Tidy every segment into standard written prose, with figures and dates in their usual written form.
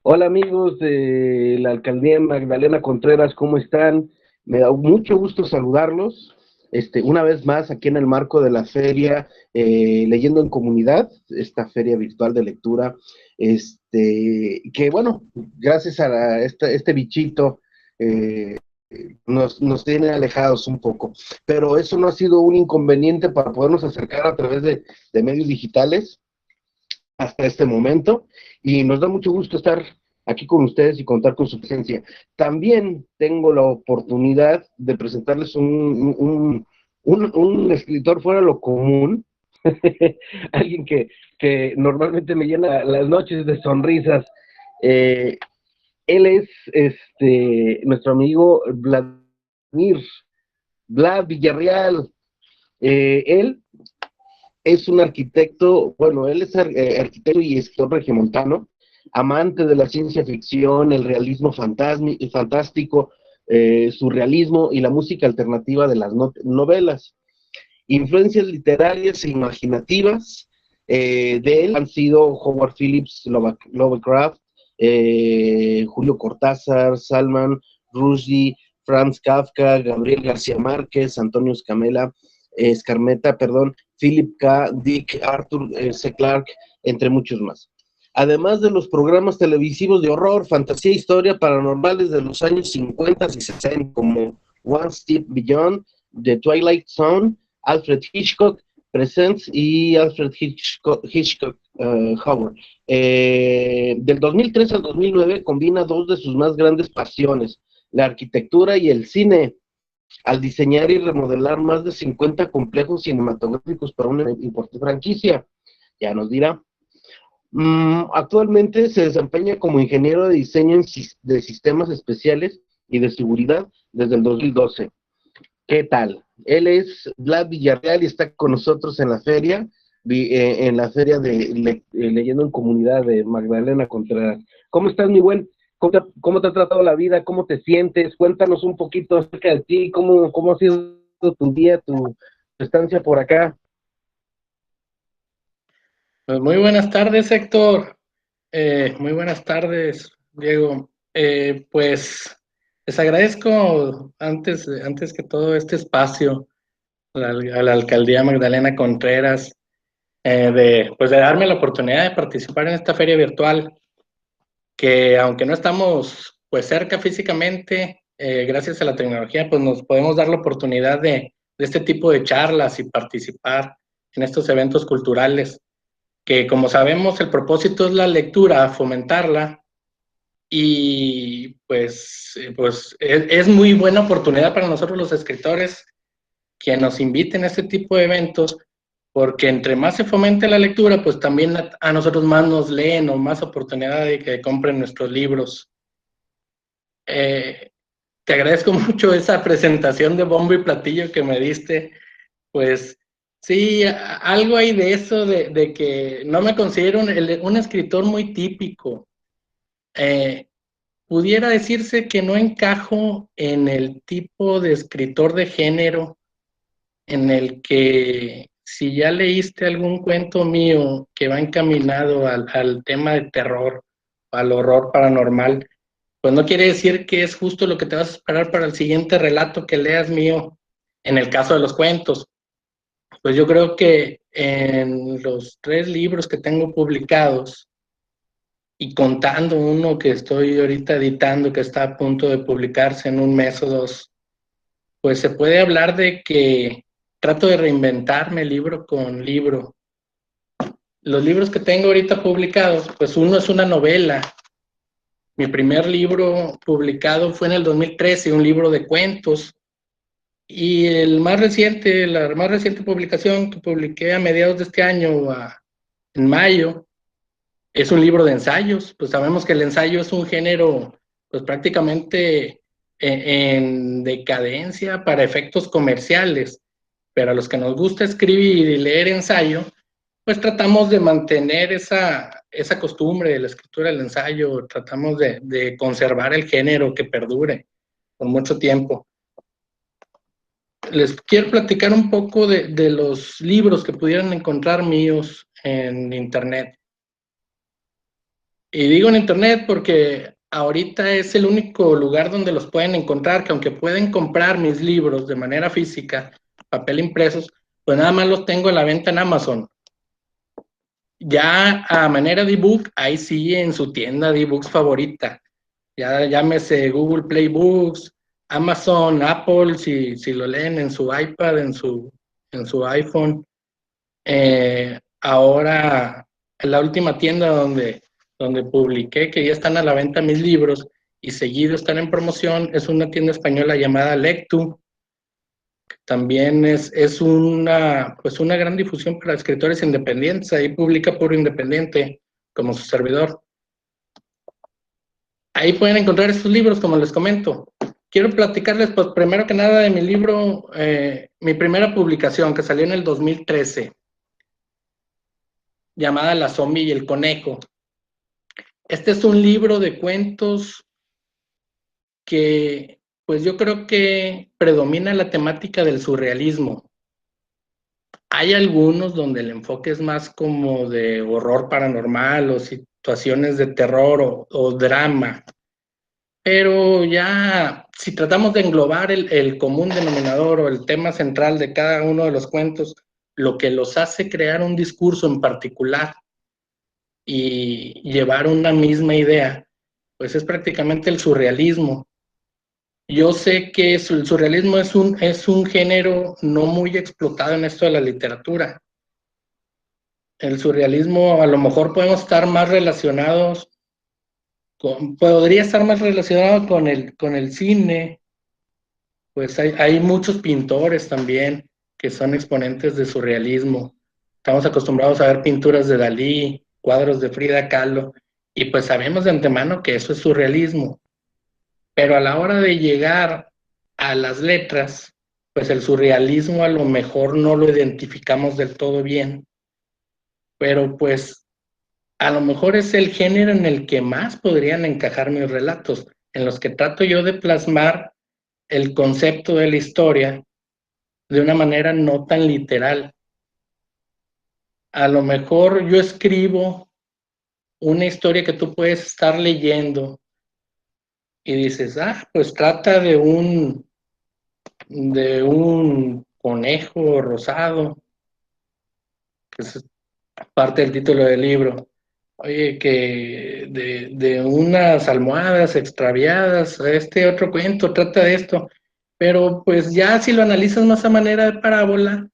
Hola amigos de la alcaldía Magdalena Contreras, ¿cómo están? Me da mucho gusto saludarlos. Una vez más aquí en el marco de la feria Leyendo en Comunidad, esta feria virtual de lectura, que bueno, gracias a este bichito eh, nos tiene alejados un poco, pero eso no ha sido un inconveniente para podernos acercar a través de medios digitales hasta este momento y nos da mucho gusto estar aquí con ustedes y contar con su presencia. También tengo la oportunidad de presentarles un escritor fuera de lo común, alguien que normalmente me llena las noches de sonrisas. Eh, Él es nuestro amigo Vladimir, Vlad Villarreal. Él es un arquitecto, bueno, él es arquitecto y escritor regiomontano, amante de la ciencia ficción, el realismo fantástico, surrealismo y la música alternativa de las novelas. Influencias literarias e imaginativas de él han sido Howard Phillips, Lovecraft, Julio Cortázar, Salman Rushdie, Franz Kafka, Gabriel García Márquez, Antonio Escarmeta, perdón, Philip K. Dick, Arthur C. Clarke, entre muchos más. Además de los programas televisivos de horror, fantasía e historia paranormales de los años 50 y 60, como One Step Beyond, The Twilight Zone, Alfred Hitchcock Presents y Alfred Hitchcock Howard. Del 2003 al 2009 combina dos de sus más grandes pasiones, la arquitectura y el cine, al diseñar y remodelar más de 50 complejos cinematográficos para una importante franquicia. Ya nos dirá. Actualmente se desempeña como ingeniero de diseño de sistemas especiales y de seguridad desde el 2012. ¿Qué tal? Él es Vlad Villarreal y está con nosotros en la feria de Leyendo en Comunidad de Magdalena Contreras. ¿Cómo estás, mi buen? ¿Cómo te ha tratado la vida? ¿Cómo te sientes? Cuéntanos un poquito acerca de ti, cómo ha sido tu día, tu estancia por acá. Pues muy buenas tardes, Héctor. Muy buenas tardes, Diego. Pues les agradezco antes que todo este espacio a la alcaldía Magdalena Contreras de darme la oportunidad de participar en esta feria virtual que aunque no estamos pues cerca físicamente, gracias a la tecnología pues nos podemos dar la oportunidad de este tipo de charlas y participar en estos eventos culturales que como sabemos el propósito es la lectura, fomentarla y pues es muy buena oportunidad para nosotros los escritores que nos inviten a este tipo de eventos porque entre más se fomente la lectura, pues también a nosotros más nos leen o más oportunidad de que compren nuestros libros. Eh, Te agradezco mucho esa presentación de bombo y platillo que me diste, pues sí, algo hay de eso, de que no me considero un escritor muy típico. Eh, Pudiera decirse que no encajo en el tipo de escritor de género en el que si ya leíste algún cuento mío que va encaminado al tema de terror, al horror paranormal, pues no quiere decir que es justo lo que te vas a esperar para el siguiente relato que leas mío, en el caso de los cuentos. Pues yo creo que en los 3 libros que tengo publicados, y contando uno que estoy ahorita editando, que está a punto de publicarse en un mes o dos, pues se puede hablar de que trato de reinventarme libro con libro. Los libros que tengo ahorita publicados, pues uno es una novela. Mi primer libro publicado fue en el 2013, un libro de cuentos. Y la más reciente publicación que publiqué a mediados de este año, en mayo, es un libro de ensayos. Pues sabemos que el ensayo es un género, pues prácticamente en decadencia para efectos comerciales, pero a los que nos gusta escribir y leer ensayo, pues tratamos de mantener esa costumbre de la escritura del ensayo, tratamos de conservar el género que perdure por mucho tiempo. Les quiero platicar un poco de los libros que pudieran encontrar míos en internet. Y digo en internet porque ahorita es el único lugar donde los pueden encontrar, que aunque pueden comprar mis libros de manera física, papel impresos, pues nada más los tengo a la venta en Amazon. Ya a manera de ebook, ahí sí en su tienda de ebooks favorita. Ya llámese Google Play Books, Amazon, Apple, si lo leen en su iPad, en su iPhone. Ahora, en la última tienda donde publiqué que ya están a la venta mis libros y seguido están en promoción, es una tienda española llamada Lectu. También es pues una gran difusión para escritores independientes. Ahí publica puro independiente, como su servidor. Ahí pueden encontrar estos libros, como les comento. Quiero platicarles, pues, primero que nada, de mi libro, mi primera publicación, que salió en el 2013, llamada La zombie y el conejo. Este es un libro de cuentos que, pues, yo creo que predomina la temática del surrealismo. Hay algunos donde el enfoque es más como de horror paranormal o situaciones de terror o drama. Pero ya, si tratamos de englobar el común denominador o el tema central de cada uno de los cuentos, lo que los hace crear un discurso en particular y llevar una misma idea, pues es prácticamente el surrealismo. Yo sé que el surrealismo es un género no muy explotado en esto de la literatura. El surrealismo a lo mejor podemos estar más relacionados podría estar más relacionado con el cine. Pues hay muchos pintores también que son exponentes de surrealismo. Estamos acostumbrados a ver pinturas de Dalí, cuadros de Frida Kahlo, y pues sabemos de antemano que eso es surrealismo. Pero a la hora de llegar a las letras, pues el surrealismo a lo mejor no lo identificamos del todo bien, pero pues a lo mejor es el género en el que más podrían encajar mis relatos, en los que trato yo de plasmar el concepto de la historia de una manera no tan literal. A lo mejor yo escribo una historia que tú puedes estar leyendo y dices, pues trata de un conejo rosado, que es parte del título del libro. Oye, que de unas almohadas extraviadas, este otro cuento trata de esto, pero pues ya si lo analizas más a manera de parábola,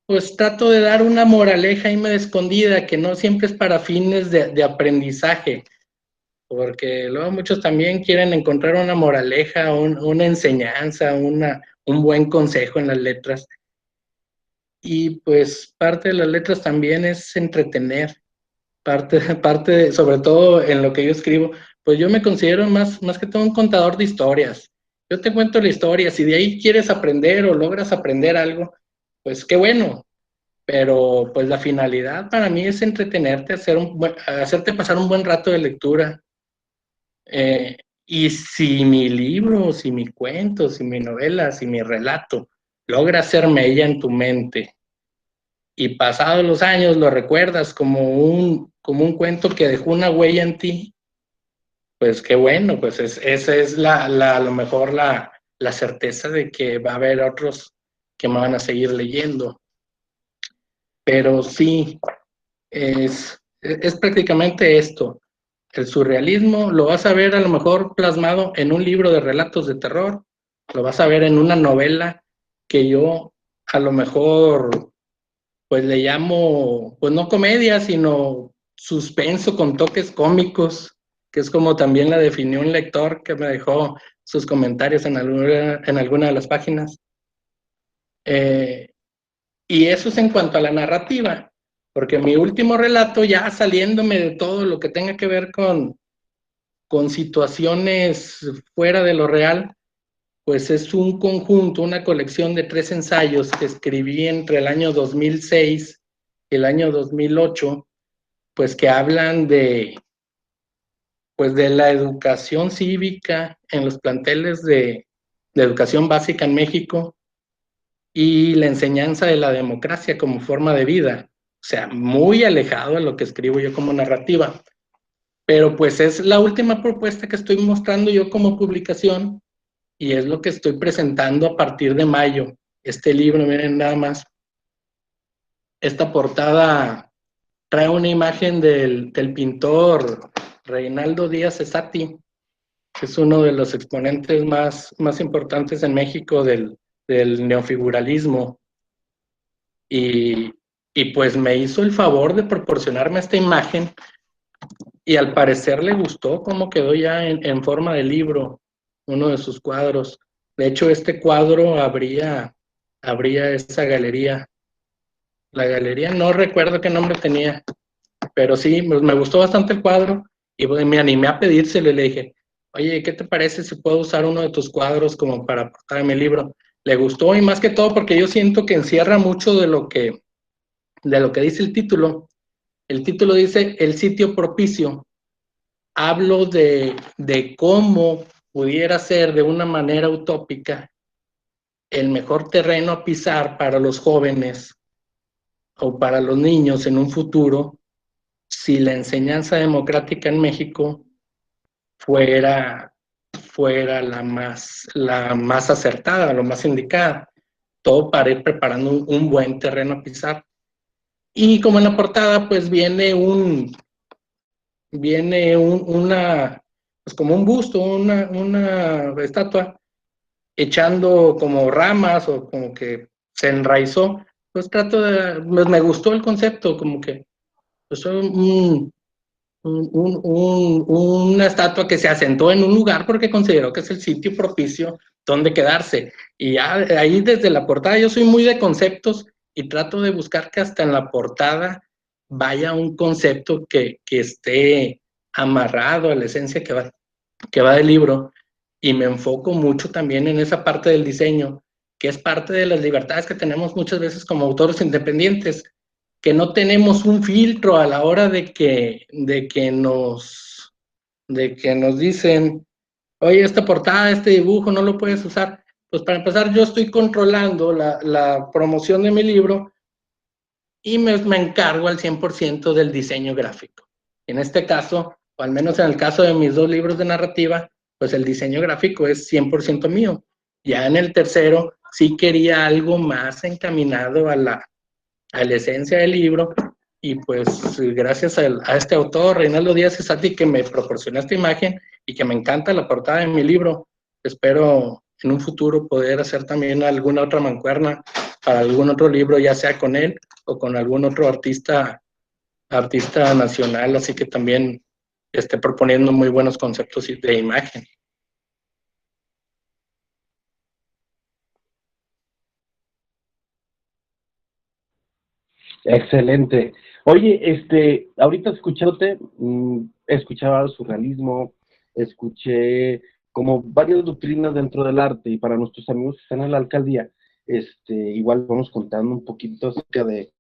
pues trato de dar una moraleja y medio escondida, que no siempre es para fines de aprendizaje, porque luego muchos también quieren encontrar una moraleja, una enseñanza, un buen consejo en las letras. Y pues parte de las letras también es entretener, sobre todo en lo que yo escribo, pues yo me considero más que todo un contador de historias. Yo te cuento la historia, si de ahí quieres aprender o logras aprender algo, pues qué bueno, pero pues la finalidad para mí es entretenerte, hacerte pasar un buen rato de lectura. Y si mi libro, si mi cuento, si mi novela, si mi relato logra hacerme ella en tu mente y pasados los años lo recuerdas como un cuento que dejó una huella en ti, pues qué bueno, pues esa es a lo mejor la certeza de que va a haber otros que me van a seguir leyendo. Pero sí, es prácticamente esto. El surrealismo lo vas a ver a lo mejor plasmado en un libro de relatos de terror, lo vas a ver en una novela que yo a lo mejor pues le llamo, pues no comedia, sino suspenso con toques cómicos, que es como también la definió un lector que me dejó sus comentarios en alguna de las páginas. Y eso es en cuanto a la narrativa, porque mi último relato, ya saliéndome de todo lo que tenga que ver con situaciones fuera de lo real, pues es un conjunto, una colección de 3 ensayos que escribí entre el año 2006 y el año 2008, pues que hablan pues de la educación cívica en los planteles de educación básica en México y la enseñanza de la democracia como forma de vida. O sea, muy alejado de lo que escribo yo como narrativa. pero pues es la última propuesta que estoy mostrando yo como publicación y es lo que estoy presentando a partir de mayo. Este libro, miren nada más, esta portada trae una imagen del pintor Reinaldo Díaz Cesati, que es uno de los exponentes más importantes en México del neofiguralismo. Y, y pues me hizo el favor de proporcionarme esta imagen y al parecer le gustó cómo quedó ya en forma de libro uno de sus cuadros. De hecho, este cuadro abría esa galería. La galería no recuerdo qué nombre tenía, pero sí, me gustó bastante el cuadro y pues, me animé a pedírselo y le dije, oye, ¿qué te parece si puedo usar uno de tus cuadros como para portar mi libro? Le gustó y más que todo porque yo siento que encierra mucho de lo que dice el título. El título dice el sitio propicio. Hablo de cómo pudiera ser de una manera utópica el mejor terreno a pisar para los jóvenes o para los niños en un futuro si la enseñanza democrática en México fuera, fuera la más acertada, lo más indicada, todo para ir preparando un buen terreno a pisar. Y como en la portada, pues pues como un busto, una estatua, echando como ramas o como que se enraizó, pues pues me gustó el concepto, como que pues una estatua que se asentó en un lugar porque consideró que es el sitio propicio donde quedarse. Y ya ahí desde la portada, yo soy muy de conceptos y trato de buscar que hasta en la portada vaya un concepto que esté amarrado a la esencia que va del libro. Y me enfoco mucho también en esa parte del diseño, que es parte de las libertades que tenemos muchas veces como autores independientes, que no tenemos un filtro a la hora de que nos dicen, oye, esta portada, este dibujo no lo puedes usar. Pues para empezar, yo estoy controlando la promoción de mi libro y me encargo al 100% del diseño gráfico. En este caso, o al menos en el caso de mis dos libros de narrativa, pues el diseño gráfico es 100% mío. Ya en el tercero, sí quería algo más encaminado a la esencia del libro y pues gracias a este autor, Reinaldo Díaz Cesati, que me proporcionó esta imagen y que me encanta la portada de mi libro. Espero en un futuro poder hacer también alguna otra mancuerna para algún otro libro, ya sea con él o con algún otro artista nacional, así que también esté proponiendo muy buenos conceptos de imagen. Excelente. Oye, ahorita escuchándote, escuchaba surrealismo, escuché como varias doctrinas dentro del arte y para nuestros amigos que están en la alcaldía, igual vamos contando un poquito acerca de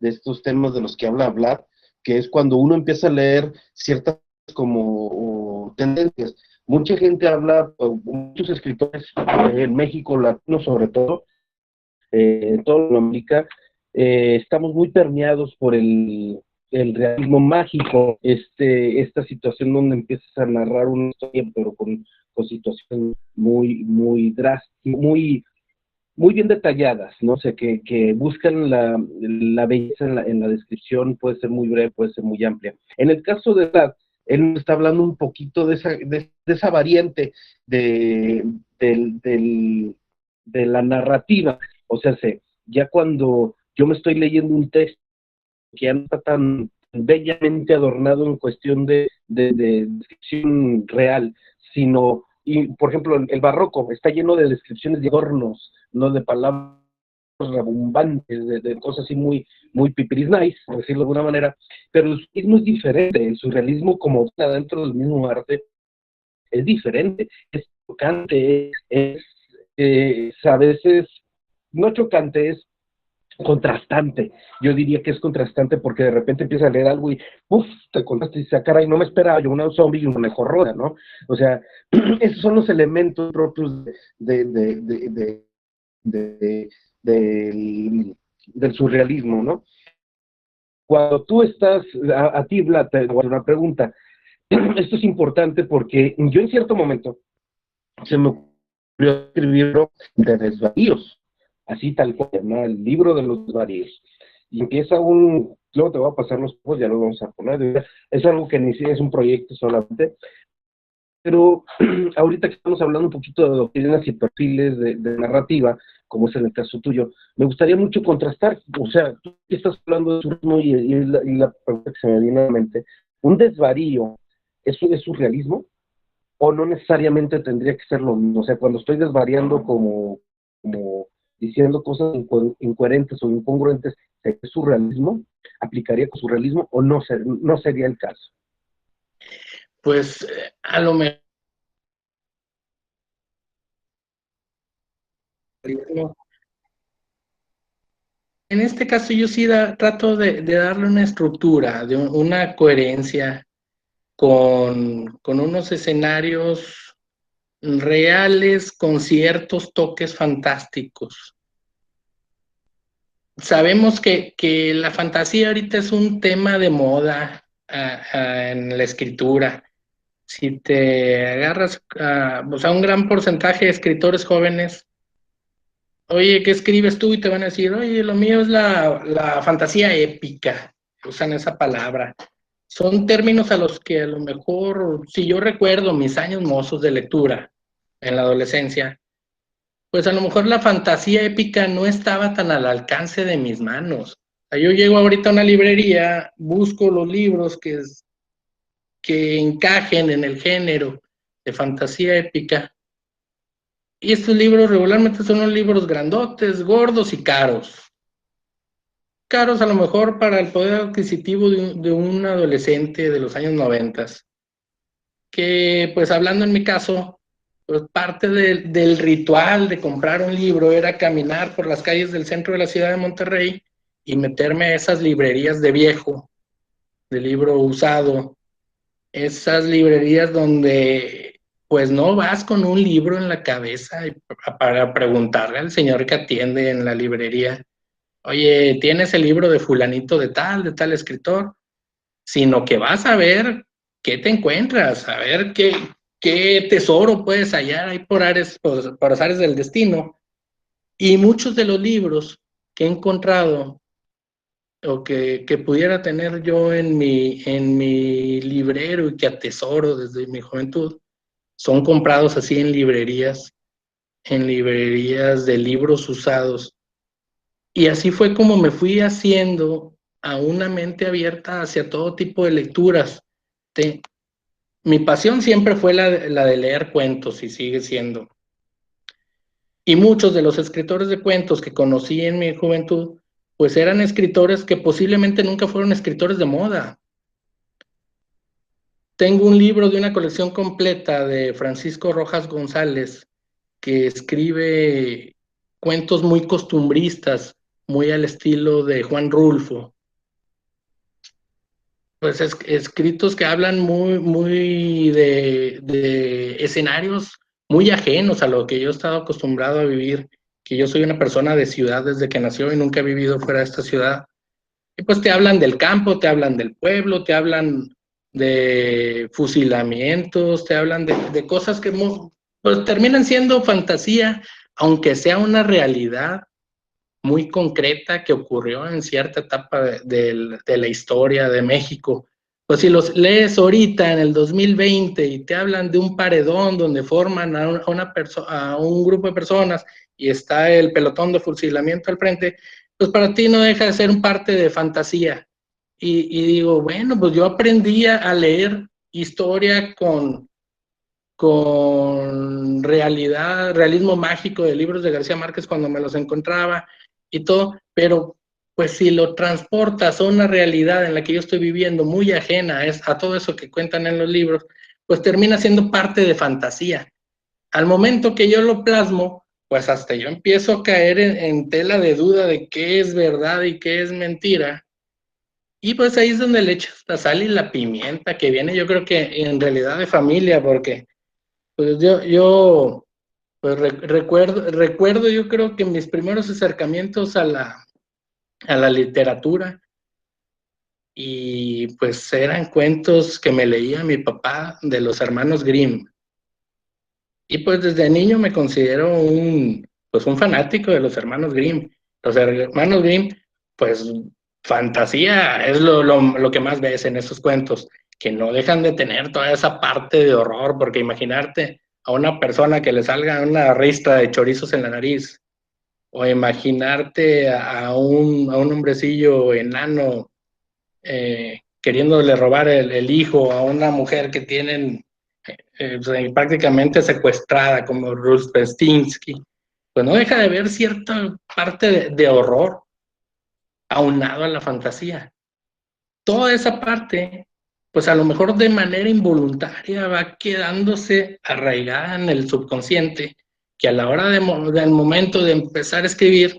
estos temas de los que habla Vlad, que es cuando uno empieza a leer ciertas como tendencias. Mucha gente habla, muchos escritores en México, latinos sobre todo, en toda Latinoamérica, estamos muy permeados por el realismo mágico, esta situación donde empiezas a narrar una historia, pero con situaciones muy drásticas, muy bien detalladas, ¿no? O sea, que buscan la belleza en la descripción, puede ser muy breve, puede ser muy amplia. En el caso de Vlad, él está hablando un poquito de esa variante de, del, del, de la narrativa, o sea, ya cuando yo me estoy leyendo un texto que ya no está tan bellamente adornado en cuestión de descripción real, sino, y por ejemplo, el barroco está lleno de descripciones de adornos, no de palabras abundantes, de cosas así muy pipiris nice, por decirlo de alguna manera, pero el surrealismo es diferente, el surrealismo como está dentro del mismo arte es diferente, es chocante, a veces, no chocante, es contrastante. Yo diría que es contrastante porque de repente empiezas a leer algo y ¡puf! Te contrasta y dices, caray, no me esperaba yo una zombie y una mejorrona, ¿no? O sea, esos son los elementos propios de, del surrealismo, ¿no? Cuando tú estás, a ti, Vlad, te voy a hacer una pregunta. esto es importante porque yo en cierto momento se me ocurrió escribir de desvaríos, así tal cual, ¿no? El libro de los desvaríos. Y empieza luego te voy a pasar los ojos, ya lo vamos a poner, es algo que ni siquiera es un proyecto solamente, pero ahorita que estamos hablando un poquito de doctrinas y perfiles de narrativa, como es en el caso tuyo, me gustaría mucho contrastar, o sea, tú estás hablando de turismo y la pregunta que se me viene a la mente, ¿un desvarío eso es surrealismo? ¿O no necesariamente tendría que ser lo mismo? O sea, cuando estoy desvariando como diciendo cosas incoherentes o incongruentes, ¿es surrealismo? ¿Aplicaría con surrealismo o no sería el caso? Pues a lo mejor en este caso yo sí trato de darle una estructura, de una coherencia con unos escenarios reales, con ciertos toques fantásticos. Sabemos que la fantasía ahorita es un tema de moda en la escritura. Si te agarras pues a un gran porcentaje de escritores jóvenes, oye, ¿qué escribes tú? Y te van a decir, oye, lo mío es la fantasía épica. Usan esa palabra. Son términos a los que a lo mejor, si yo recuerdo mis años mozos de lectura en la adolescencia, pues a lo mejor la fantasía épica no estaba tan al alcance de mis manos. O sea, yo llego ahorita a una librería, busco los libros que encajen en el género de fantasía épica, y estos libros regularmente son los libros grandotes, gordos y caros. Caros a lo mejor para el poder adquisitivo de un adolescente de los años 90, que pues hablando en mi caso, pues parte del ritual de comprar un libro era caminar por las calles del centro de la ciudad de Monterrey y meterme a esas librerías de viejo, de libro usado, esas librerías donde pues no vas con un libro en la cabeza para preguntarle al señor que atiende en la librería, oye, ¿tienes el libro de fulanito de tal escritor? Sino que vas a ver qué te encuentras, a ver qué tesoro puedes hallar ahí por azares del destino. Y muchos de los libros que he encontrado o que pudiera tener yo en mi librero y que atesoro desde mi juventud, son comprados así en librerías de libros usados. Y así fue como me fui haciendo a una mente abierta hacia todo tipo de lecturas. Mi pasión siempre fue la de leer cuentos y sigue siendo. Y muchos de los escritores de cuentos que conocí en mi juventud, pues eran escritores que posiblemente nunca fueron escritores de moda. Tengo un libro de una colección completa de Francisco Rojas González, que escribe cuentos muy costumbristas, muy al estilo de Juan Rulfo. Pues escritos que hablan muy de escenarios muy ajenos a lo que yo he estado acostumbrado a vivir, que yo soy una persona de ciudad desde que nació y nunca he vivido fuera de esta ciudad. Y pues te hablan del campo, te hablan del pueblo, te hablan de fusilamientos, te hablan de cosas que pues terminan siendo fantasía, aunque sea una realidad muy concreta que ocurrió en cierta etapa de la historia de México. Pues si los lees ahorita en el 2020 y te hablan de un paredón donde forman a un grupo de personas y está el pelotón de fusilamiento al frente, pues para ti no deja de ser un parte de fantasía. Y digo, bueno, pues yo aprendí a leer historia con realismo mágico de libros de García Márquez cuando me los encontraba y todo, pero pues si lo transportas a una realidad en la que yo estoy viviendo muy ajena a todo eso que cuentan en los libros, pues termina siendo parte de fantasía. Al momento que yo lo plasmo, pues hasta yo empiezo a caer en tela de duda de qué es verdad y qué es mentira. Y pues ahí es donde le echas la sal y la pimienta, que viene yo creo que en realidad de familia, porque pues yo pues recuerdo, yo creo que mis primeros acercamientos a la literatura y pues eran cuentos que me leía mi papá de los hermanos Grimm. Y pues desde niño me considero un fanático de los hermanos Grimm. Los hermanos Grimm, pues fantasía es lo que más ves en esos cuentos, que no dejan de tener toda esa parte de horror, porque imaginarte a una persona que le salga una ristra de chorizos en la nariz, o imaginarte a un hombrecillo enano queriéndole robar el hijo a una mujer que tienen prácticamente secuestrada como Ruspestinsky, pues no deja de ver cierta parte de horror aunado a la fantasía. Toda esa parte, pues a lo mejor de manera involuntaria va quedándose arraigada en el subconsciente, que a la hora del momento de empezar a escribir,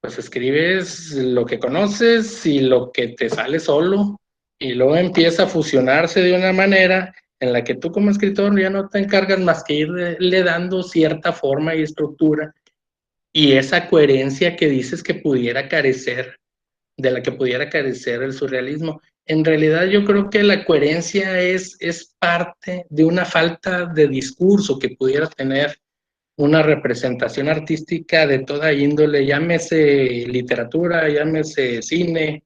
pues escribes lo que conoces y lo que te sale solo, y luego empieza a fusionarse de una manera en la que tú como escritor ya no te encargas más que irle dando cierta forma y estructura, y esa coherencia que dices que pudiera carecer, de la que pudiera carecer el surrealismo. En realidad yo creo que la coherencia es parte de una falta de discurso que pudiera tener una representación artística de toda índole, llámese literatura, llámese cine,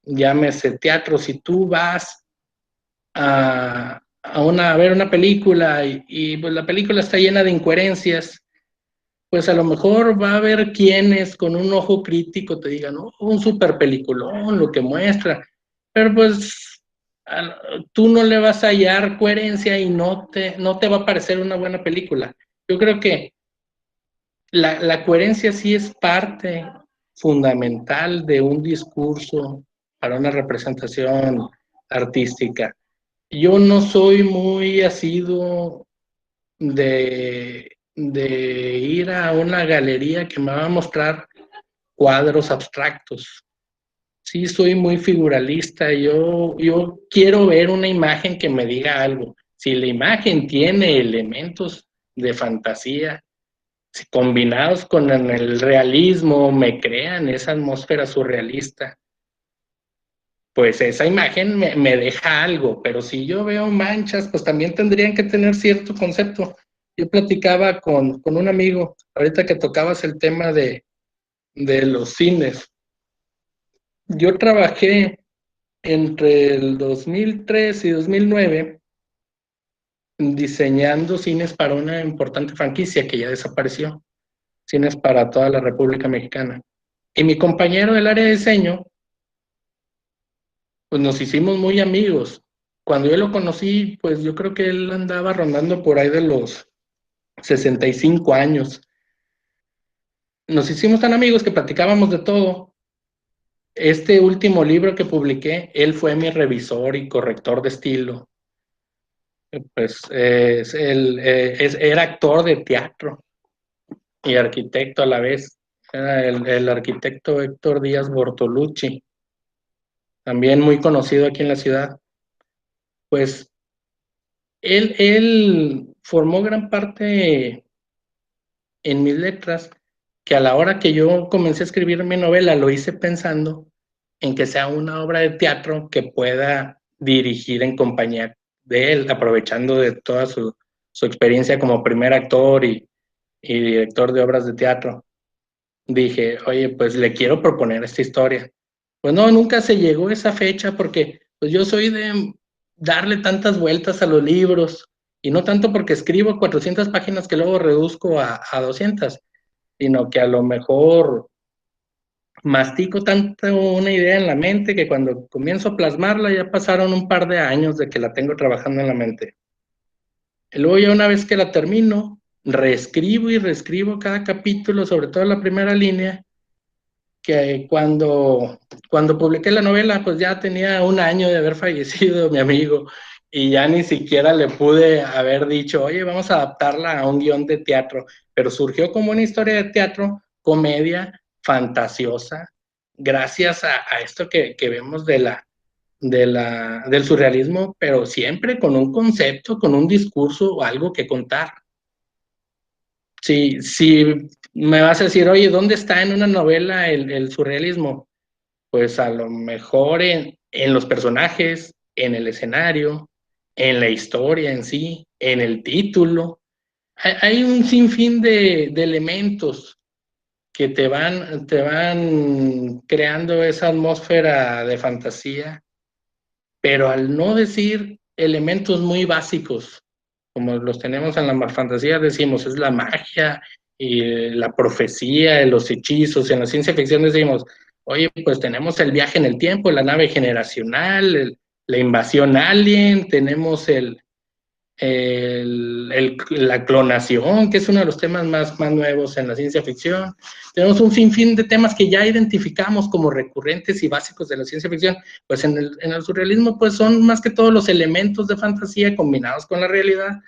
llámese teatro. Si tú vas a ver una película y pues la película está llena de incoherencias, pues a lo mejor va a haber quienes con un ojo crítico te digan, oh, un super peliculón, lo que muestra, pero pues tú no le vas a hallar coherencia y no te va a parecer una buena película. Yo creo que la coherencia sí es parte fundamental de un discurso para una representación artística. Yo no soy muy asiduo de ir a una galería que me va a mostrar cuadros abstractos. Sí, soy muy figuralista. Yo quiero ver una imagen que me diga algo. Si la imagen tiene elementos de fantasía, si combinados con el realismo me crean esa atmósfera surrealista, pues esa imagen me deja algo, pero si yo veo manchas, pues también tendrían que tener cierto concepto. Yo platicaba con un amigo, ahorita que tocabas el tema de los cines. Yo trabajé entre el 2003 y 2009 diseñando cines para una importante franquicia que ya desapareció, cines para toda la República Mexicana. Y mi compañero del área de diseño, pues nos hicimos muy amigos. Cuando yo lo conocí, pues yo creo que él andaba rondando por ahí de los 65 años. Nos hicimos tan amigos que platicábamos de todo. Este último libro que publiqué, él fue mi revisor y corrector de estilo. Pues era actor de teatro y arquitecto a la vez. Era el arquitecto Héctor Díaz Bortolucci, también muy conocido aquí en la ciudad. Pues él formó gran parte en mis letras, que a la hora que yo comencé a escribir mi novela lo hice pensando en que sea una obra de teatro que pueda dirigir en compañía de él, aprovechando de toda su experiencia como primer actor y director de obras de teatro. Dije, oye, pues le quiero proponer esta historia. Pues no, nunca se llegó a esa fecha porque pues yo soy de darle tantas vueltas a los libros y no tanto porque escribo 400 páginas que luego reduzco a 200, sino que a lo mejor mastico tanto una idea en la mente que cuando comienzo a plasmarla ya pasaron un par de años de que la tengo trabajando en la mente. Y luego ya una vez que la termino, reescribo y reescribo cada capítulo, sobre todo la primera línea, que cuando publiqué la novela, pues ya tenía un año de haber fallecido mi amigo y ya ni siquiera le pude haber dicho, oye, vamos a adaptarla a un guión de teatro, pero surgió como una historia de teatro, comedia, fantasiosa, gracias a esto que vemos del surrealismo, pero siempre con un concepto, con un discurso o algo que contar. Si me vas a decir, oye, ¿dónde está en una novela el surrealismo? Pues a lo mejor en los personajes, en el escenario, en la historia en sí, en el título. Hay un sinfín de elementos que te van creando esa atmósfera de fantasía, pero al no decir elementos muy básicos, como los tenemos en la fantasía, decimos, es la magia y la profecía, los hechizos. En la ciencia ficción decimos, oye, pues tenemos el viaje en el tiempo, la nave generacional, la invasión alien, tenemos la clonación, que es uno de los temas más nuevos en la ciencia ficción. Tenemos un sinfín de temas que ya identificamos como recurrentes y básicos de la ciencia ficción. Pues en el surrealismo, pues son más que todos los elementos de fantasía combinados con la realidad.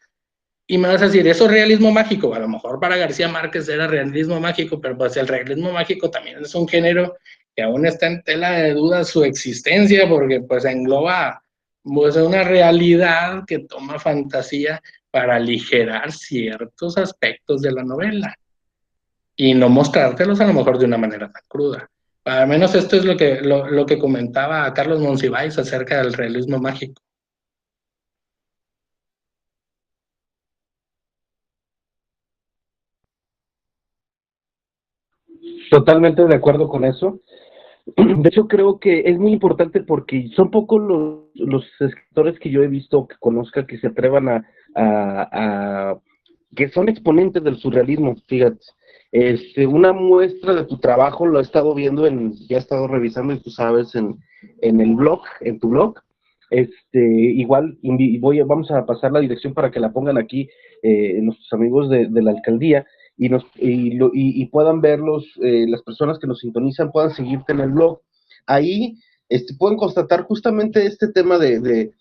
Y me vas a decir, ¿eso es realismo mágico? A lo mejor para García Márquez era realismo mágico, pero pues el realismo mágico también es un género que aún está en tela de duda su existencia, porque pues engloba pues, una realidad que toma fantasía para aligerar ciertos aspectos de la novela y no mostrártelos a lo mejor de una manera tan cruda. Al menos esto es lo que comentaba Carlos Monsiváis acerca del realismo mágico. Totalmente de acuerdo con eso. De hecho, creo que es muy importante porque son pocos los escritores que yo he visto, que conozca, que se atrevan a que son exponentes del surrealismo, fíjate. Una muestra de tu trabajo lo he estado viendo ya he estado revisando, y tú sabes, en el blog, en tu blog. Igual vamos a pasar la dirección para que la pongan aquí nuestros amigos de la alcaldía y puedan verlos, las personas que nos sintonizan puedan seguirte en el blog. Ahí pueden constatar justamente este tema del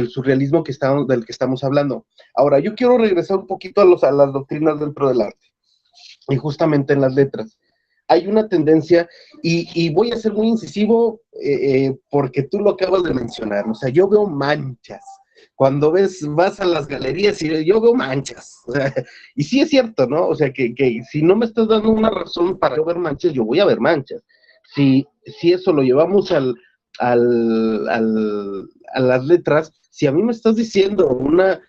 surrealismo del que estamos hablando. Ahora, yo quiero regresar un poquito a las doctrinas dentro del arte, y justamente en las letras. Hay una tendencia, y voy a ser muy incisivo porque tú lo acabas de mencionar, o sea, yo veo manchas. Cuando vas a las galerías y yo veo manchas, o sea, y sí es cierto, ¿no? O sea, que si no me estás dando una razón para yo ver manchas, yo voy a ver manchas. Si eso lo llevamos a las letras, si a mí me estás diciendo me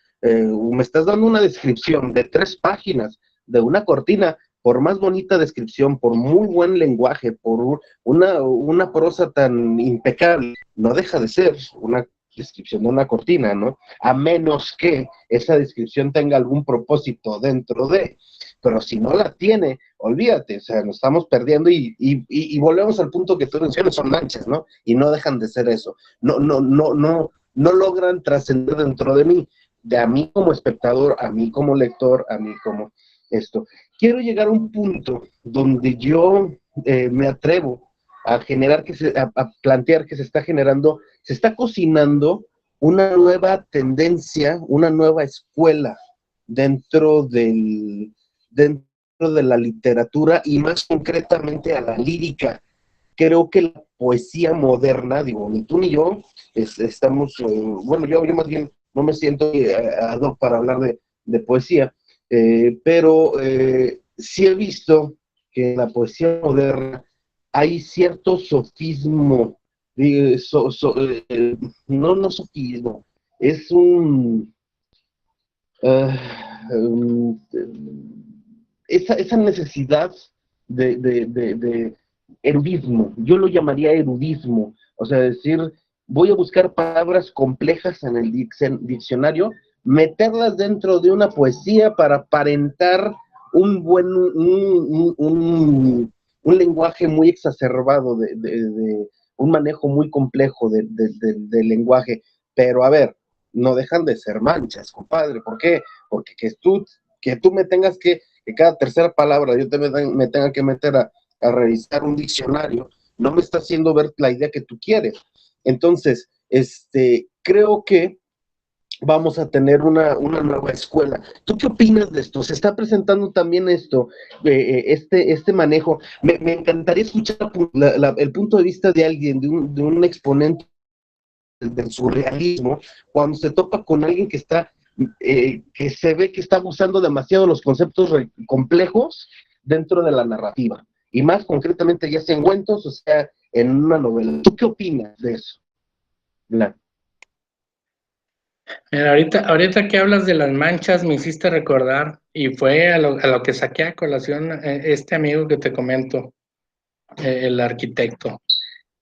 estás dando una descripción de 3 páginas de una cortina, por más bonita descripción, por muy buen lenguaje, por una prosa tan impecable, no deja de ser una descripción de una cortina, ¿no? A menos que esa descripción tenga algún propósito dentro de, pero si no la tiene, olvídate, o sea, nos estamos perdiendo y volvemos al punto que tú mencionas, son manchas, ¿no? Y no dejan de ser eso. No logran trascender dentro de mí, de a mí como espectador, a mí como lector, a mí como esto. Quiero llegar a un punto donde yo me atrevo a plantear que se está cocinando una nueva tendencia, una nueva escuela dentro dentro de la literatura y más concretamente a la lírica. Creo que la poesía moderna, digo, ni tú ni yo estamos, bueno, yo más bien no me siento ad hoc para hablar de poesía, pero sí he visto que en la poesía moderna hay cierto sofismo, no sofismo, es uh, esa necesidad de erudismo, yo lo llamaría erudismo, o sea, decir, voy a buscar palabras complejas en el diccionario, meterlas dentro de una poesía para aparentar un lenguaje muy exacerbado, un manejo muy complejo del lenguaje, pero a ver, no dejan de ser manchas, compadre, ¿por qué? Porque que tú me tengas que cada tercera palabra yo me tenga que meter a revisar un diccionario, no me está haciendo ver la idea que tú quieres. Entonces, creo que vamos a tener una nueva escuela. ¿Tú qué opinas de esto? ¿Se está presentando también esto, este manejo? Me encantaría escuchar el punto de vista de alguien, de un exponente del surrealismo, cuando se topa con alguien que se ve que está usando demasiado los conceptos complejos dentro de la narrativa. Y más concretamente ya sea en cuentos, o sea en una novela. ¿Tú qué opinas de eso, Blan? Mira, ahorita que hablas de las manchas me hiciste recordar, y fue a lo que saqué a colación este amigo que te comento, el arquitecto.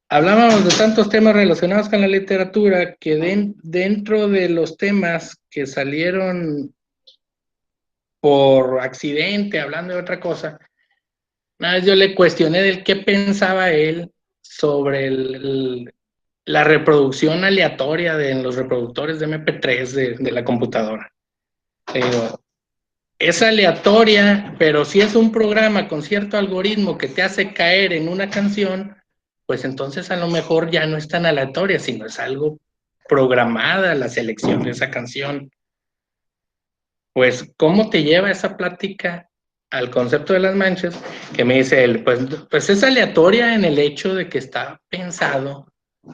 Hablábamos de tantos temas relacionados con la literatura que dentro de los temas que salieron por accidente, hablando de otra cosa, una vez yo le cuestioné del qué pensaba él sobre la reproducción aleatoria en los reproductores de MP3 de la computadora. Digo, es aleatoria, pero si es un programa con cierto algoritmo que te hace caer en una canción, pues entonces a lo mejor ya no es tan aleatoria, sino es algo programada la selección de esa canción. Pues, ¿cómo te lleva esa plática al concepto de las manchas? Que me dice él, pues es aleatoria en el hecho de que está pensado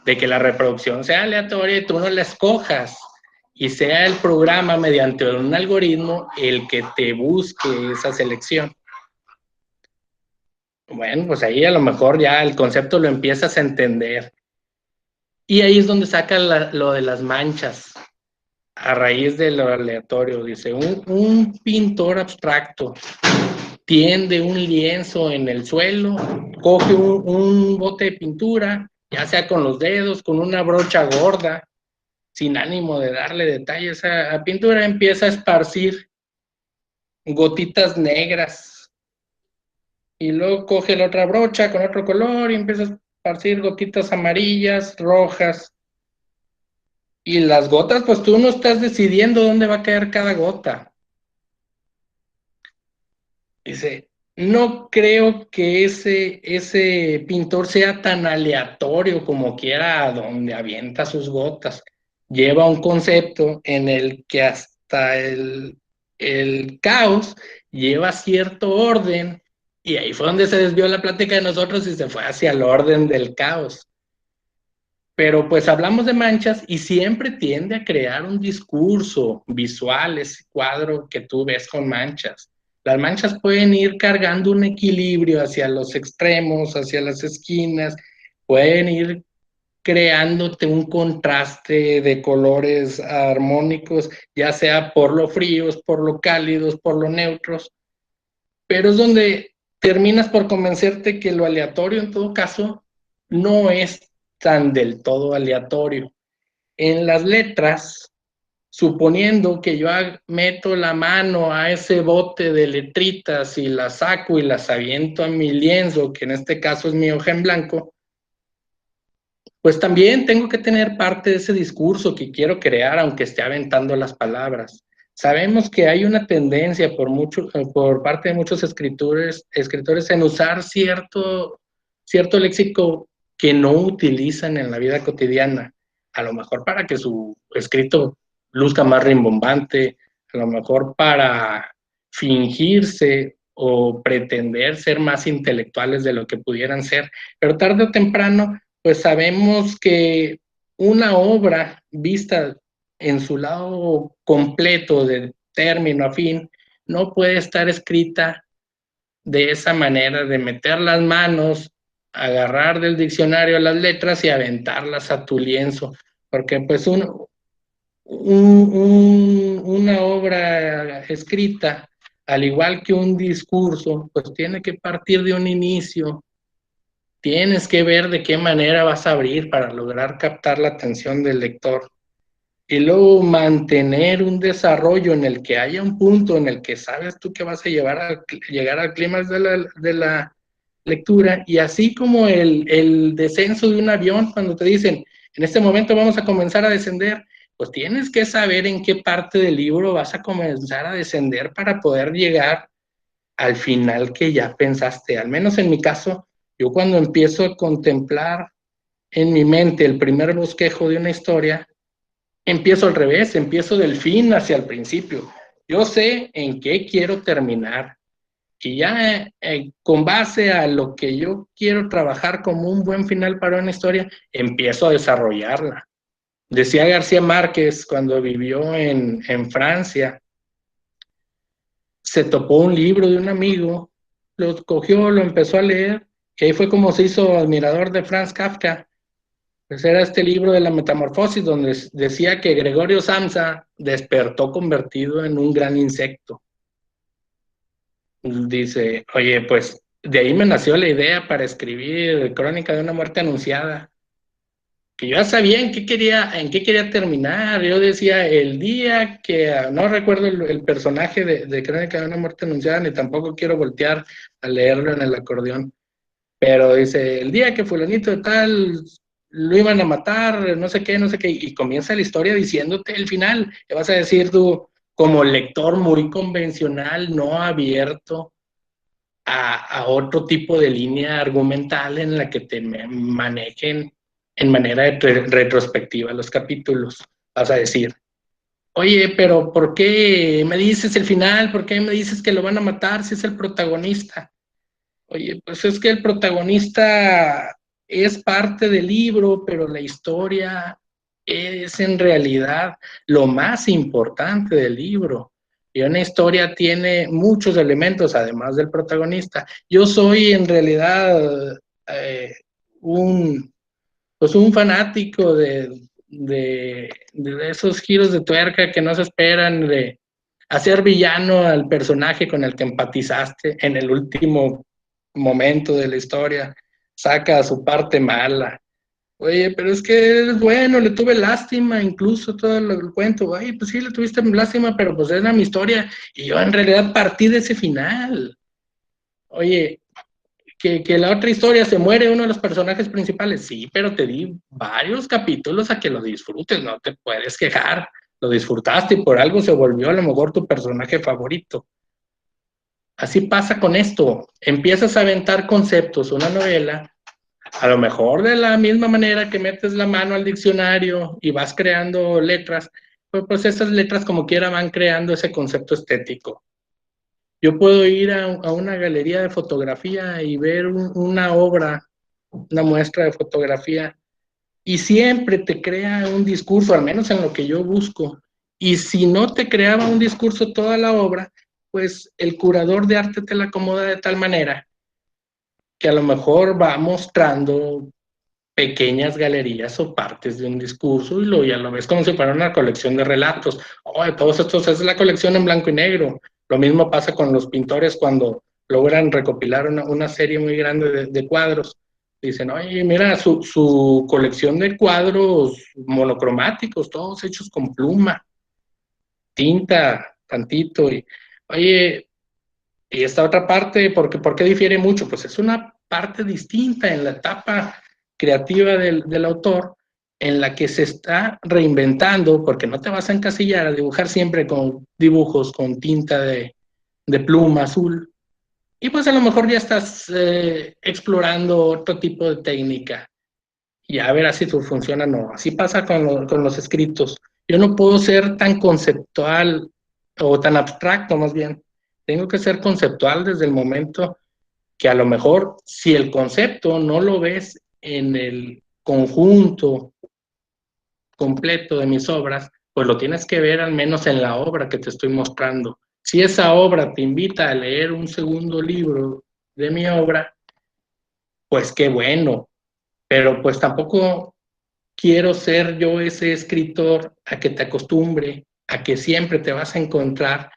de que la reproducción sea aleatoria y tú no la escojas y sea el programa mediante un algoritmo el que te busque esa selección. Bueno, pues ahí a lo mejor ya el concepto lo empiezas a entender. Y ahí es donde saca lo de las manchas, a raíz de lo aleatorio. Dice, un pintor abstracto tiende un lienzo en el suelo, coge un bote de pintura, ya sea con los dedos, con una brocha gorda, sin ánimo de darle detalles a la pintura, empieza a esparcir gotitas negras y luego coge la otra brocha con otro color y empieza a esparcir gotitas amarillas, rojas. Y las gotas, pues tú no estás decidiendo dónde va a caer cada gota. Dice, no creo que ese pintor sea tan aleatorio como quiera a donde avienta sus gotas. Lleva un concepto en el que hasta el caos lleva cierto orden, y ahí fue donde se desvió la plática de nosotros y se fue hacia el orden del caos. Pero pues hablamos de manchas y siempre tiende a crear un discurso visual, ese cuadro que tú ves con manchas. Las manchas pueden ir cargando un equilibrio hacia los extremos, hacia las esquinas, pueden ir creándote un contraste de colores armónicos, ya sea por lo fríos, por lo cálidos, por lo neutros, pero es donde terminas por convencerte que lo aleatorio en todo caso no es tan del todo aleatorio. En las letras, suponiendo que yo meto la mano a ese bote de letritas y las saco y las aviento a mi lienzo, que en este caso es mi hoja en blanco, pues también tengo que tener parte de ese discurso que quiero crear, aunque esté aventando las palabras. Sabemos que hay una tendencia por parte de muchos escritores en usar cierto léxico que no utilizan en la vida cotidiana, a lo mejor para que su escrito luzca más rimbombante, a lo mejor para fingirse o pretender ser más intelectuales de lo que pudieran ser, pero tarde o temprano pues sabemos que una obra vista en su lado completo, de término a fin, no puede estar escrita de esa manera, de meter las manos, agarrar del diccionario las letras y aventarlas a tu lienzo, porque pues una obra escrita, al igual que un discurso, pues tiene que partir de un inicio. Tienes que ver de qué manera vas a abrir para lograr captar la atención del lector. Y luego mantener un desarrollo en el que haya un punto en el que sabes tú que vas a llegar al clímax de la lectura. Y así como el descenso de un avión, cuando te dicen, en este momento vamos a comenzar a descender, pues tienes que saber en qué parte del libro vas a comenzar a descender para poder llegar al final que ya pensaste. Al menos en mi caso, yo cuando empiezo a contemplar en mi mente el primer bosquejo de una historia, empiezo al revés, empiezo del fin hacia el principio. Yo sé en qué quiero terminar y ya con base a lo que yo quiero trabajar como un buen final para una historia, empiezo a desarrollarla. Decía García Márquez cuando vivió en Francia, se topó un libro de un amigo, lo cogió, lo empezó a leer que ahí fue como se hizo admirador de Franz Kafka. Pues era este libro de la Metamorfosis, donde decía que Gregorio Samsa despertó convertido en un gran insecto. Dice, oye, pues de ahí me nació la idea para escribir Crónica de una muerte anunciada, que yo ya sabía en qué quería terminar. Yo decía, el día que, no recuerdo el personaje de Crónica de una muerte anunciada, ni tampoco quiero voltear a leerlo en el acordeón, pero dice, el día que fulanito de tal lo iban a matar, no sé qué, y comienza la historia diciéndote el final. Te vas a decir tú, como lector muy convencional, no abierto a otro tipo de línea argumental en la que te manejen en manera retrospectiva los capítulos. Vas a decir, oye, pero ¿por qué me dices el final? ¿Por qué me dices que lo van a matar si es el protagonista? Oye, pues es que el protagonista es parte del libro, pero la historia es en realidad lo más importante del libro. Y una historia tiene muchos elementos, además del protagonista. Yo soy en realidad eh, un, pues un fanático de esos giros de tuerca que no se esperan, de hacer villano al personaje con el que empatizaste en el último momento de la historia, saca su parte mala. Oye, pero es que es bueno, le tuve lástima, incluso todo el cuento. Oye, pues sí, le tuviste lástima, pero pues era mi historia y yo en realidad partí de ese final. Oye, que la otra historia se muere uno de los personajes principales, sí, pero te di varios capítulos a que lo disfrutes, no te puedes quejar. Lo disfrutaste y por algo se volvió a lo mejor tu personaje favorito. Así pasa con esto. Empiezas a aventar conceptos, una novela, a lo mejor de la misma manera que metes la mano al diccionario y vas creando letras, pues esas letras como quiera van creando ese concepto estético. Yo puedo ir a una galería de fotografía y ver una obra, una muestra de fotografía, y siempre te crea un discurso, al menos en lo que yo busco. Y si no te creaba un discurso toda la obra, pues el curador de arte te la acomoda de tal manera que a lo mejor va mostrando pequeñas galerías o partes de un discurso y lo, ya lo ves como si fuera una colección de relatos. Oh, todos estos es la colección en blanco y negro. Lo mismo pasa con los pintores cuando logran recopilar una serie muy grande de cuadros. Dicen, oye, mira, su colección de cuadros monocromáticos, todos hechos con pluma, tinta, tantito. Y, oye, y esta otra parte, ¿por qué difiere mucho? Pues es una parte distinta en la etapa creativa del autor, en la que se está reinventando, porque no te vas a encasillar a dibujar siempre con dibujos con tinta de pluma azul, y pues a lo mejor ya estás explorando otro tipo de técnica, y a ver si tu funciona o no. Así pasa con los escritos. Yo no puedo ser tan conceptual o tan abstracto más bien. Tengo que ser conceptual desde el momento que a lo mejor si el concepto no lo ves en el conjunto completo de mis obras, pues lo tienes que ver al menos en la obra que te estoy mostrando. Si esa obra te invita a leer un segundo libro de mi obra, pues qué bueno, pero pues tampoco quiero ser yo ese escritor a que te acostumbre, a que siempre te vas a encontrar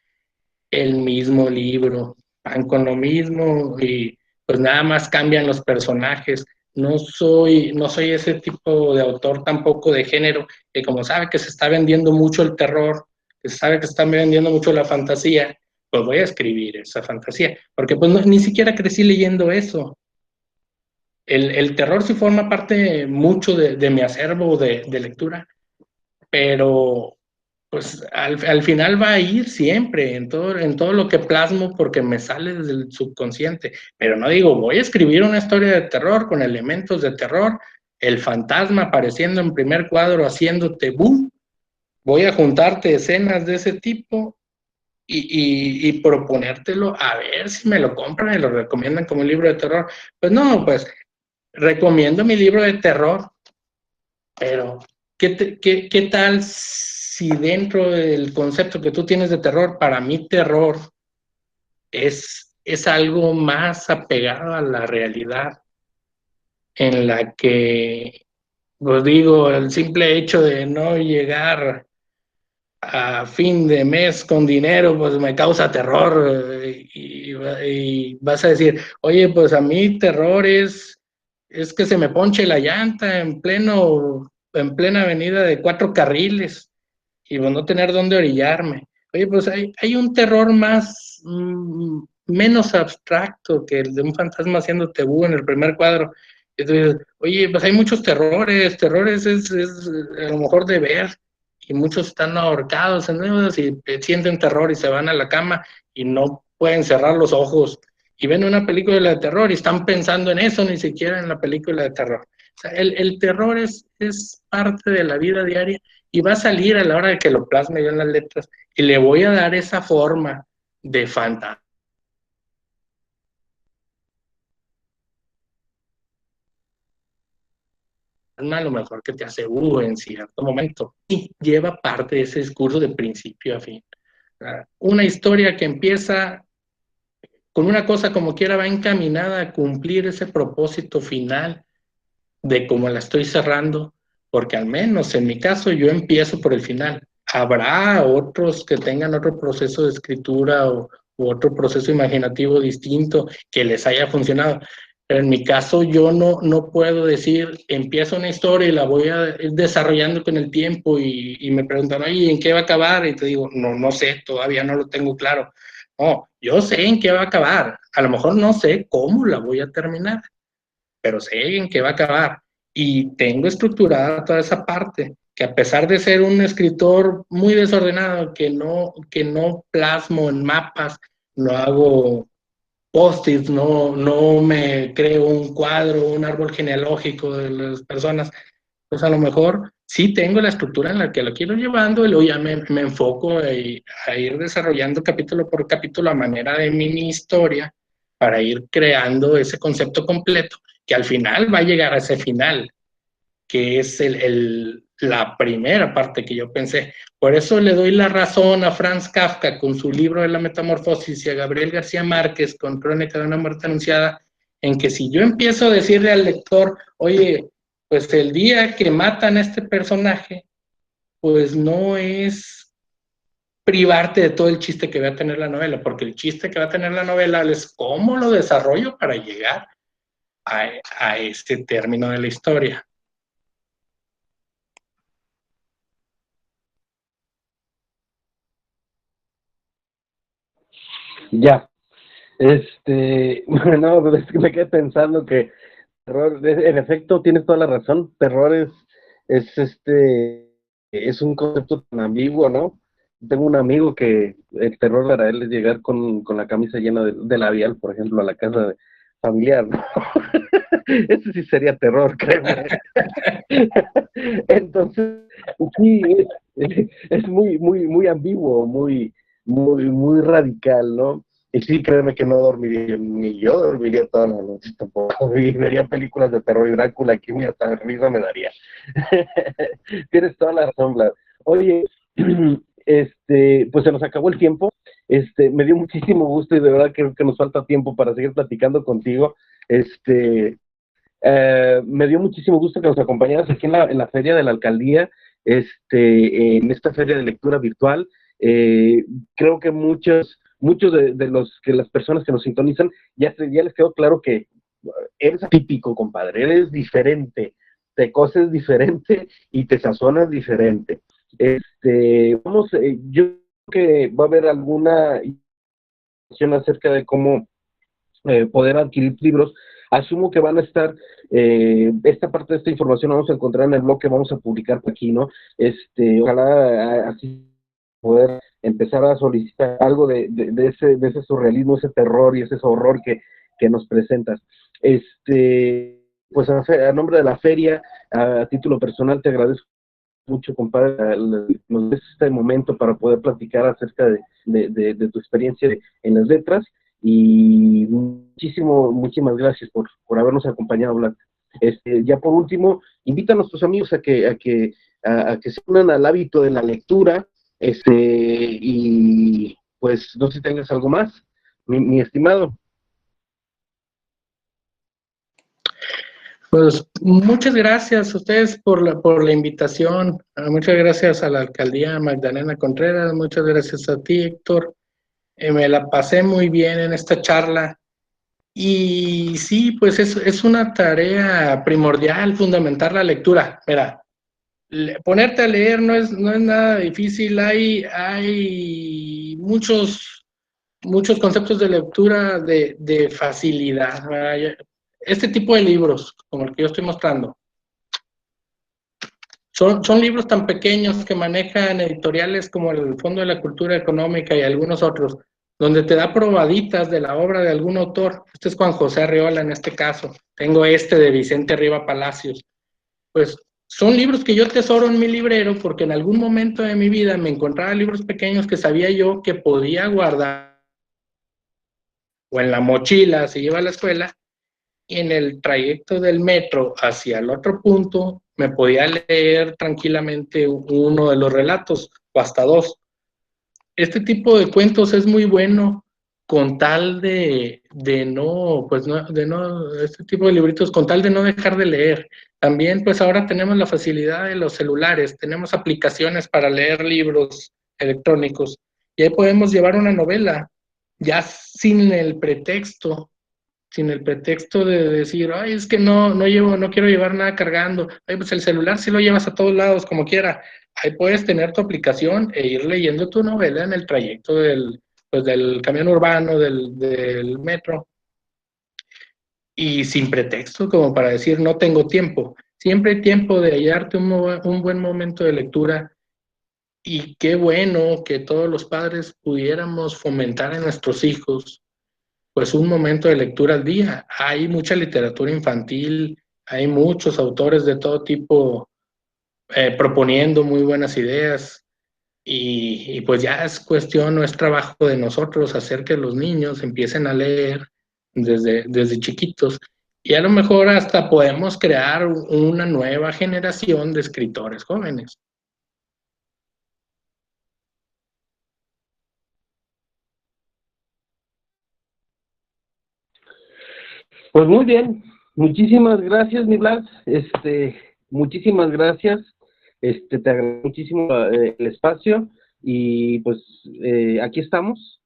el mismo libro, van con lo mismo y pues nada más cambian los personajes. No soy ese tipo de autor tampoco de género, que como sabe que se está vendiendo mucho el terror, que sabe que se está vendiendo mucho la fantasía, pues voy a escribir esa fantasía, porque pues no, ni siquiera crecí leyendo eso. El terror sí forma parte mucho de mi acervo de lectura, pero pues al final va a ir siempre en todo lo que plasmo porque me sale desde el subconsciente. Pero no digo, voy a escribir una historia de terror con elementos de terror, el fantasma apareciendo en primer cuadro haciéndote boom, voy a juntarte escenas de ese tipo y proponértelo a ver si me lo compran y lo recomiendan como un libro de terror. Pues no, pues recomiendo mi libro de terror, pero ¿qué tal si dentro del concepto que tú tienes de terror, para mí terror es algo más apegado a la realidad? en la que, pues digo, el simple hecho de no llegar a fin de mes con dinero, pues me causa terror. Y vas a decir, oye, pues a mí terror es que se me ponche la llanta en plena avenida de 4 carriles y pues no tener dónde orillarme. Oye, pues hay un terror menos abstracto que el de un fantasma haciendo tebú en el primer cuadro. Entonces, oye, pues hay muchos terrores es a lo mejor de ver, y muchos están ahorcados en ellos y sienten terror y se van a la cama y no pueden cerrar los ojos y ven una película de terror y están pensando en eso, ni siquiera en la película de terror. O sea, el terror es parte de la vida diaria y va a salir a la hora de que lo plasme yo en las letras y le voy a dar esa forma de fantasma, a lo mejor que te hace en cierto momento y lleva parte de ese discurso de principio a fin. Una historia que empieza con una cosa como quiera va encaminada a cumplir ese propósito final de cómo la estoy cerrando, porque al menos en mi caso yo empiezo por el final. Habrá otros que tengan otro proceso de escritura u otro proceso imaginativo distinto que les haya funcionado. Pero en mi caso yo no puedo decir, empiezo una historia y la voy a ir desarrollando con el tiempo y me preguntan, oye, ¿en qué va a acabar? Y te digo, no sé, todavía no lo tengo claro. No, yo sé en qué va a acabar. A lo mejor no sé cómo la voy a terminar, pero sé en qué va a acabar. Y tengo estructurada toda esa parte, que a pesar de ser un escritor muy desordenado, que no plasmo en mapas, no hago post-its, no me creo un cuadro, un árbol genealógico de las personas, pues a lo mejor sí tengo la estructura en la que lo quiero llevando y luego ya me enfoco a ir desarrollando capítulo por capítulo a manera de mini historia para ir creando ese concepto completo que al final va a llegar a ese final, que es la primera parte que yo pensé. Por eso le doy la razón a Franz Kafka con su libro de la Metamorfosis y a Gabriel García Márquez con Crónica de una muerte anunciada, en que si yo empiezo a decirle al lector, oye, pues el día que matan a este personaje, pues no es privarte de todo el chiste que va a tener la novela, porque el chiste que va a tener la novela es cómo lo desarrollo para llegar a este término de la historia. Ya, bueno, no, es que me quedé pensando que terror, en efecto, tienes toda la razón, terror es un concepto tan ambiguo, ¿no? Tengo un amigo que el terror para él es llegar con la camisa llena de labial, por ejemplo, a la casa familiar, ¿no? Ese sí sería terror, créeme. Entonces, sí, es muy ambiguo, muy radical, ¿no? Y sí, créeme que no dormiría, ni yo dormiría toda la noche tampoco, y vería películas de terror y Drácula, aquí me hasta risa me daría. Tienes toda la razón, Vlad. Oye, pues se nos acabó el tiempo, me dio muchísimo gusto y de verdad creo que nos falta tiempo para seguir platicando contigo, me dio muchísimo gusto que nos acompañaras aquí en la feria de la alcaldía, en esta feria de lectura virtual. Eh, Creo que muchos de los que las personas que nos sintonizan ya les quedó claro que eres atípico, compadre, eres diferente, te coces diferente y te sazonas diferente. Yo creo que va a haber alguna información acerca de cómo poder adquirir libros. Asumo que van a estar, esta parte de esta información la vamos a encontrar en el blog que vamos a publicar aquí, ¿no? Ojalá así poder empezar a solicitar algo de ese surrealismo, ese terror y ese horror que nos presentas. Pues a nombre de la feria, a título personal, te agradezco mucho, compadre, nos des este momento para poder platicar acerca de tu experiencia en las letras y muchísimas gracias por habernos acompañado, Vlad. Ya por último, invita a nuestros amigos a que se unan al hábito de la lectura, y pues no sé si tengas algo más, mi estimado. Pues muchas gracias a ustedes por la invitación. Muchas gracias a la alcaldía Magdalena Contreras. Muchas gracias a ti, Héctor. Me la pasé muy bien en esta charla. Y sí, pues es una tarea primordial, fundamental la lectura. Mira, ponerte a leer no es nada difícil. Hay muchos conceptos de lectura de facilidad. Este tipo de libros, como el que yo estoy mostrando, son libros tan pequeños que manejan editoriales como el Fondo de la Cultura Económica y algunos otros, donde te da probaditas de la obra de algún autor. Este es Juan José Arriola en este caso. Tengo este de Vicente Riva Palacios. Pues son libros que yo tesoro en mi librero porque en algún momento de mi vida me encontraba libros pequeños que sabía yo que podía guardar o en la mochila si iba a la escuela, y en el trayecto del metro hacia el otro punto me podía leer tranquilamente uno de los relatos o hasta dos. Este tipo de cuentos es muy bueno con tal de no, pues no, de no, este tipo de libritos con tal de no dejar de leer. También pues ahora tenemos la facilidad de los celulares, tenemos aplicaciones para leer libros electrónicos y ahí podemos llevar una novela ya sin el pretexto de decir, ay, es que no quiero llevar nada cargando. Ay, pues el celular sí lo llevas a todos lados, como quiera. Ahí puedes tener tu aplicación e ir leyendo tu novela en el trayecto del camión urbano, del metro, y sin pretexto, como para decir, no tengo tiempo. Siempre hay tiempo de hallarte un buen momento de lectura, y qué bueno que todos los padres pudiéramos fomentar en nuestros hijos pues un momento de lectura al día. Hay mucha literatura infantil, hay muchos autores de todo tipo proponiendo muy buenas ideas y pues ya es cuestión, no es trabajo de nosotros hacer que los niños empiecen a leer desde chiquitos y a lo mejor hasta podemos crear una nueva generación de escritores jóvenes. Pues muy bien, muchísimas gracias, mi Blas, muchísimas gracias, te agradezco muchísimo el espacio y pues aquí estamos.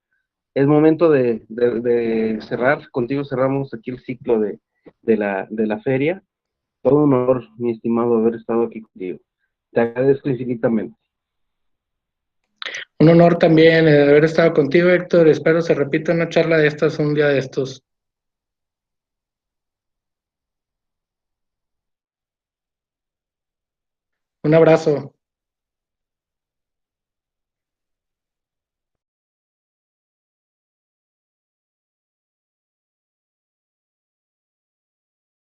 Es momento de cerrar, contigo cerramos aquí el ciclo de la feria. Todo un honor, mi estimado, haber estado aquí contigo. Te agradezco infinitamente. Un honor también haber estado contigo, Héctor. Espero se repita una charla de estas un día de estos. Un abrazo.